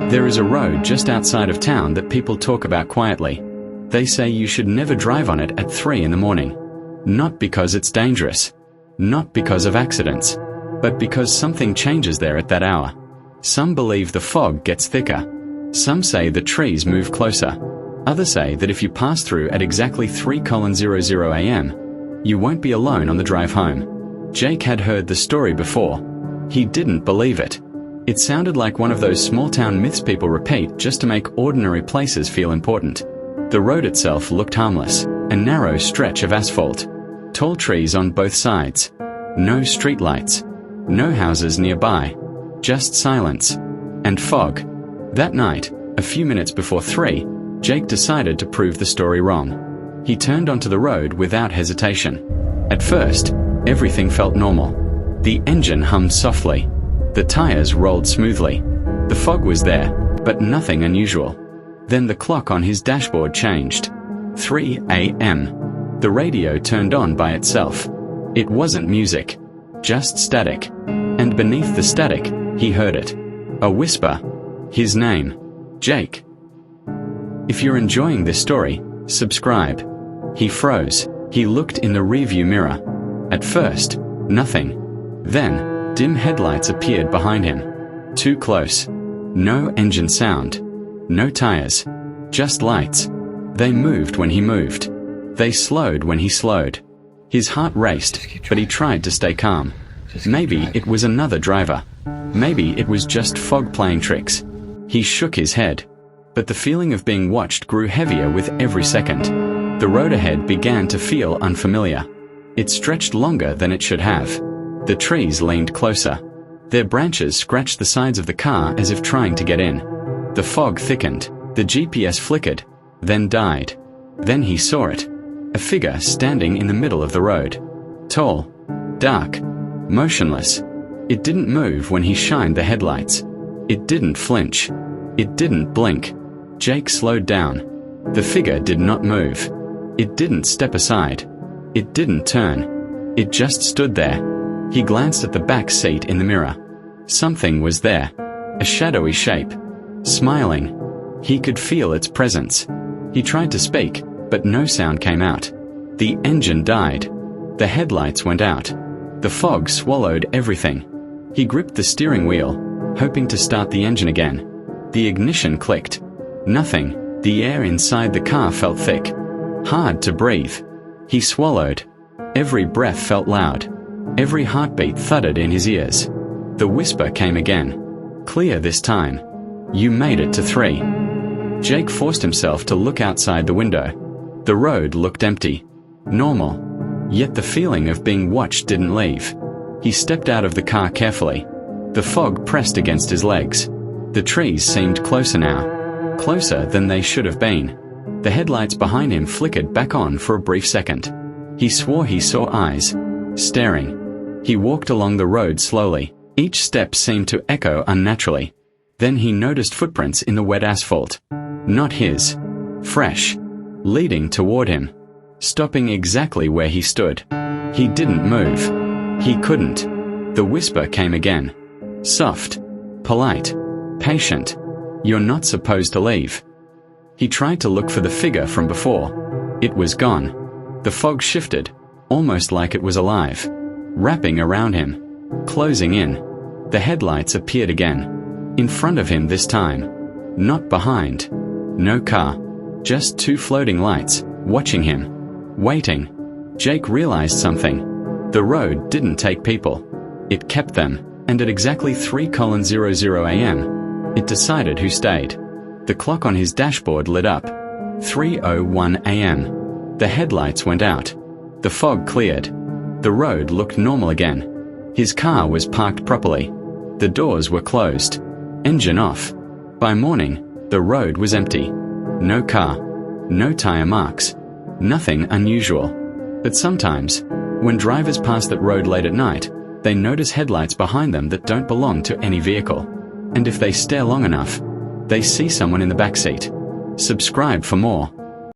There is a road just outside of town that people talk about quietly. They say you should never drive on it at 3 in the morning. Not because it's dangerous. Not because of accidents. But because something changes there at that hour. Some believe the fog gets thicker. Some say the trees move closer. Others say that if you pass through at exactly 3:00 a.m., you won't be alone on the drive home. Jake had heard the story before. He didn't believe it. It sounded like one of those small-town myths people repeat just to make ordinary places feel important. The road itself looked harmless, a narrow stretch of asphalt. Tall trees on both sides. No streetlights. No houses nearby. Just silence. And fog. That night, a few minutes before 3, Jake decided to prove the story wrong. He turned onto the road without hesitation. At first, everything felt normal. The engine hummed softly. The tires rolled smoothly. The fog was there, but nothing unusual. Then the clock on his dashboard changed. 3 a.m. The radio turned on by itself. It wasn't music, just static. And beneath the static, he heard it. A whisper. His name. Jake. If you're enjoying this story, subscribe. He froze. He looked in the rearview mirror. At first, nothing. Then, dim headlights appeared behind him. Too close. No engine sound. No tires. Just lights. They moved when he moved. They slowed when he slowed. His heart raced, but he tried to stay calm. Maybe it was another driver. Maybe it was just fog playing tricks. He shook his head. But the feeling of being watched grew heavier with every second. The road ahead began to feel unfamiliar. It stretched longer than it should have. The trees leaned closer. Their branches scratched the sides of the car as if trying to get in. The fog thickened. The GPS flickered, then died. Then he saw it. A figure standing in the middle of the road. Tall. Dark. Motionless. It didn't move when he shined the headlights. It didn't flinch. It didn't blink. Jake slowed down. The figure did not move. It didn't step aside. It didn't turn. It just stood there. He glanced at the back seat in the mirror. Something was there. A shadowy shape. Smiling. He could feel its presence. He tried to speak, but no sound came out. The engine died. The headlights went out. The fog swallowed everything. He gripped the steering wheel, hoping to start the engine again. The ignition clicked. Nothing. The air inside the car felt thick. Hard to breathe. He swallowed. Every breath felt loud. Every heartbeat thudded in his ears. The whisper came again. Clear this time. You made it to 3. Jake forced himself to look outside the window. The road looked empty. Normal. Yet the feeling of being watched didn't leave. He stepped out of the car carefully. The fog pressed against his legs. The trees seemed closer now. Closer than they should have been. The headlights behind him flickered back on for a brief second. He swore he saw eyes. Staring. He walked along the road slowly. Each step seemed to echo unnaturally. Then he noticed footprints in the wet asphalt. Not his. Fresh. Leading toward him. Stopping exactly where he stood. He didn't move. He couldn't. The whisper came again. Soft. Polite. Patient. You're not supposed to leave. He tried to look for the figure from before. It was gone. The fog shifted, almost like it was alive. Wrapping around him. Closing in. The headlights appeared again. In front of him this time. Not behind. No car. Just 2 floating lights, watching him. Waiting. Jake realized something. The road didn't take people. It kept them, and at exactly 3:00 a.m., it decided who stayed. The clock on his dashboard lit up. 3:01 a.m. The headlights went out. The fog cleared. The road looked normal again. His car was parked properly. The doors were closed. Engine off. By morning, the road was empty. No car. No tire marks. Nothing unusual. But sometimes, when drivers pass that road late at night, they notice headlights behind them that don't belong to any vehicle. And if they stare long enough, they see someone in the backseat. Subscribe for more.